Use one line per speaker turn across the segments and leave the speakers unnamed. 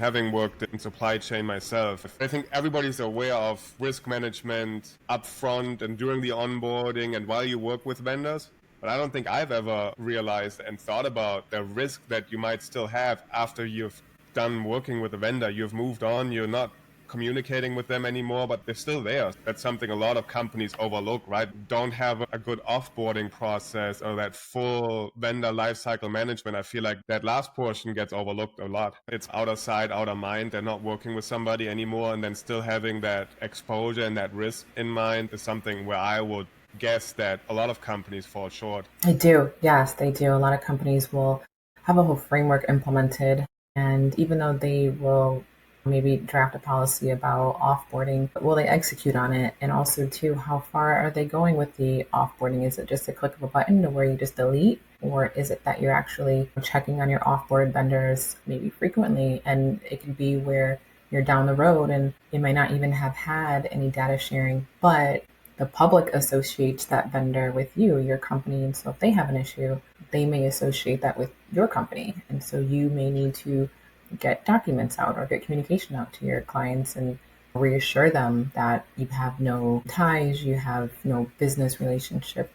Having worked in supply chain myself, I think everybody's aware of risk management upfront and during the onboarding and while you work with vendors. But I don't think I've ever realized and thought about the risk that you might still have after you've done working with a vendor. You've moved on, you're not communicating with them anymore, but they're still there. That's something a lot of companies overlook, right? Don't have a good offboarding process or that full vendor lifecycle management. I feel like that last portion gets overlooked a lot. It's out of sight, out of mind. They're not working with somebody anymore, and then still having that exposure and that risk in mind is something where I would guess that a lot of companies fall short.
They do. Yes, they do. A lot of companies will have a whole framework implemented. And even though they will maybe draft a policy about offboarding, will they execute on it? And also, too, how far are they going with the offboarding? Is it just a click of a button to where you just delete? Or is it that you're actually checking on your offboarded vendors maybe frequently? And it could be where you're down the road and you might not even have had any data sharing, but the public associates that vendor with you, your company. And so if they have an issue, they may associate that with your company. And so you may need to get documents out or get communication out to your clients and reassure them that you have no ties, you have no business relationship.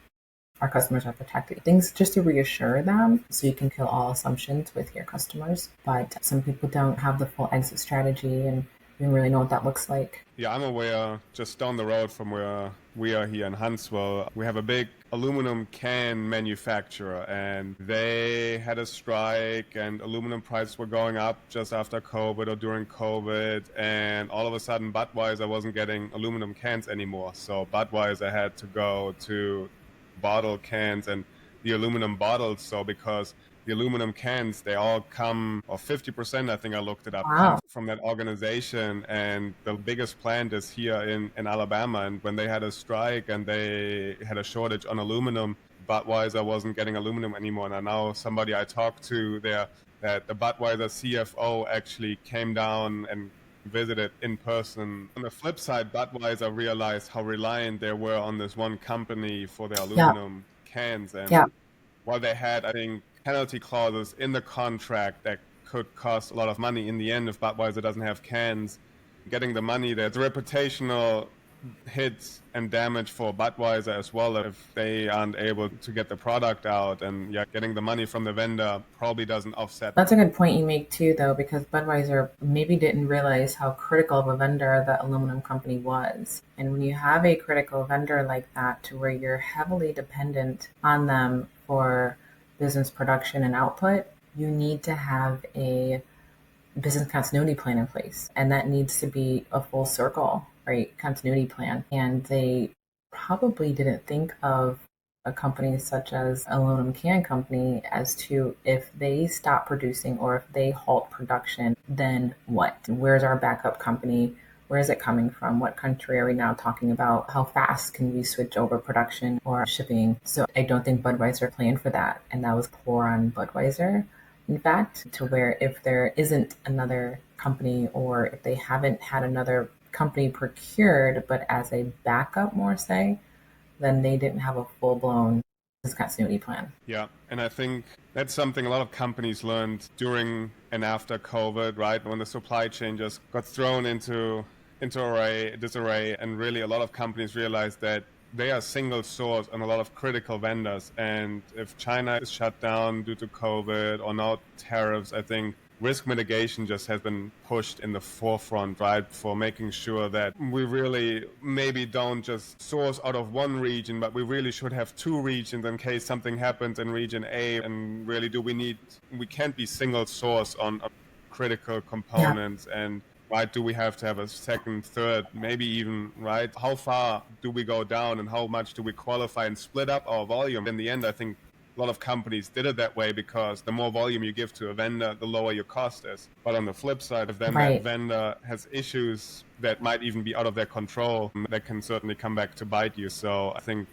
Our customers are protected. Things just to reassure them so you can kill all assumptions with your customers. But some people don't have the full exit strategy and you don't really know what that looks like.
Yeah, I'm aware just down the road from where we are here in Huntsville, we have a big aluminum can manufacturer and they had a strike and aluminum prices were going up just after COVID or during COVID. And all of a sudden Budweiser wasn't getting aluminum cans anymore. So Budweiser had to go to bottle cans and the aluminum bottles. So because the aluminum cans, they all come, or 50%, I think I looked it up, come from that organization. And the biggest plant is here in Alabama. And when they had a strike and they had a shortage on aluminum, Budweiser wasn't getting aluminum anymore. And I know somebody I talked to there that the Budweiser CFO actually came down and visited in person. On the flip side, Budweiser realized how reliant they were on this one company for their aluminum cans. And while they had, I think, penalty clauses in the contract that could cost a lot of money in the end if Budweiser doesn't have cans, getting the money, there's reputational hits and damage for Budweiser as well if they aren't able to get the product out, and getting the money from the vendor probably doesn't offset.
That's a good point you make too, though, because Budweiser maybe didn't realize how critical of a vendor the aluminum company was. And when you have a critical vendor like that to where you're heavily dependent on them for business production and output, you need to have a business continuity plan in place. And that needs to be a full circle, right? Continuity plan. And they probably didn't think of a company such as Aluminum Can Company as to if they stop producing or if they halt production, then what? Where's our backup company? Where is it coming from? What country are we now talking about? How fast can we switch over production or shipping? So I don't think Budweiser planned for that. And that was poor on Budweiser, in fact, to where if there isn't another company or if they haven't had another company procured, but as a backup more say, then they didn't have a full-blown business continuity plan.
Yeah, and I think that's something a lot of companies learned during and after COVID, right? When the supply chain just got thrown into disarray, and really a lot of companies realized that they are single source on a lot of critical vendors. And if China is shut down due to COVID or now tariffs, I think risk mitigation just has been pushed in the forefront, right? For making sure that we really maybe don't just source out of one region, but we really should have two regions in case something happens in region A. And really, we can't be single source on critical components. And right, do we have to have a second, third, maybe even, right? How far do we go down and how much do we qualify and split up our volume? In the end, I think a lot of companies did it that way because the more volume you give to a vendor, the lower your cost is. But on the flip side, if then that vendor has issues that might even be out of their control, that can certainly come back to bite you. So I think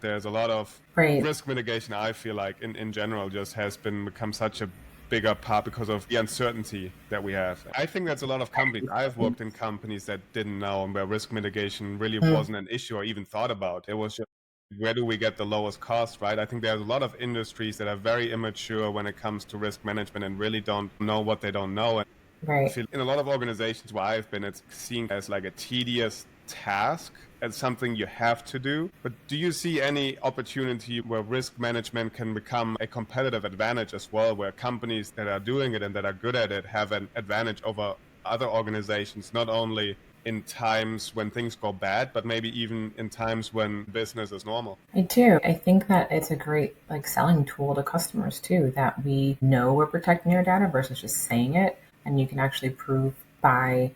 there's a lot of risk mitigation, I feel like, in general, just has become such a bigger part because of the uncertainty that we have. I think that's a lot of companies. I've worked in companies that didn't know and where risk mitigation really wasn't an issue or even thought about. It was just, where do we get the lowest cost, right? I think there's a lot of industries that are very immature when it comes to risk management and really don't know what they don't know. I
Right.
feel in a lot of organizations where I've been, it's seen as like a tedious task, as something you have to do. But do you see any opportunity where risk management can become a competitive advantage as well, where companies that are doing it and that are good at it have an advantage over other organizations, not only in times when things go bad, but maybe even in times when business is normal?
I do. I think that it's a great selling tool to customers too, that we know we're protecting your data versus just saying it. And you can actually prove by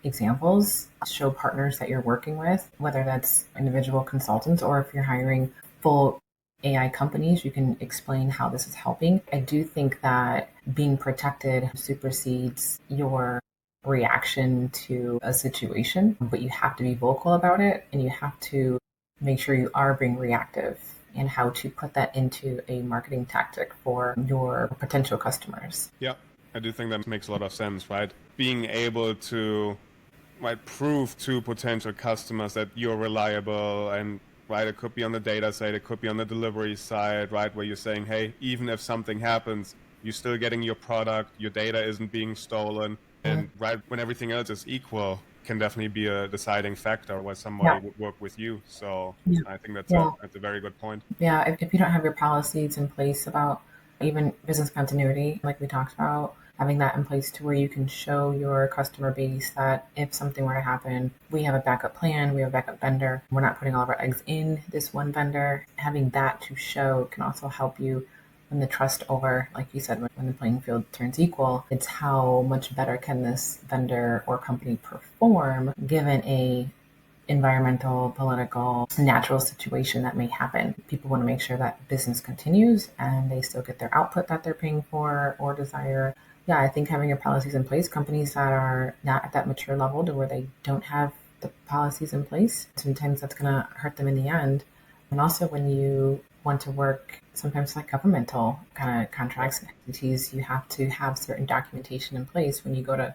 examples, show partners that you're working with, whether that's individual consultants or if you're hiring full AI companies, you can explain how this is helping. I do think that being protected supersedes your reaction to a situation, but you have to be vocal about it and you have to make sure you are being reactive and how to put that into a marketing tactic for your potential customers.
Yeah, I do think that makes a lot of sense, right? Being able to prove to potential customers that you're reliable, and right, it could be on the data side, it could be on the delivery side, right, where you're saying, hey, even if something happens, you're still getting your product, your data isn't being stolen, and right when everything else is equal, can definitely be a deciding factor where somebody
Yeah.
would work with you. So
Yeah.
I think that's
Yeah.
a very good point.
Yeah. If you don't have your policies in place about even business continuity, like we talked about, having that in place to where you can show your customer base that if something were to happen, we have a backup plan, we have a backup vendor. We're not putting all of our eggs in this one vendor. Having that to show can also help you when the trust over, like you said, when the playing field turns equal, it's how much better can this vendor or company perform given a environmental, political, natural situation that may happen. People want to make sure that business continues and they still get their output that they're paying for or desire. Yeah, I think having your policies in place, companies that are not at that mature level to where they don't have the policies in place, sometimes that's going to hurt them in the end. And also when you want to work sometimes like governmental kind of contracts and entities, you have to have certain documentation in place when you go to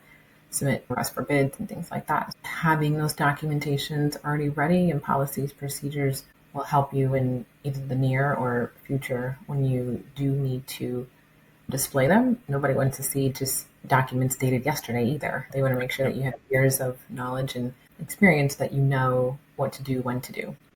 submit requests for bids and things like that. Having those documentations already ready and policies, procedures will help you in either the near or future when you do need to display them. Nobody wants to see just documents dated yesterday either. They want to make sure that you have years of knowledge and experience that you know what to do, when to do.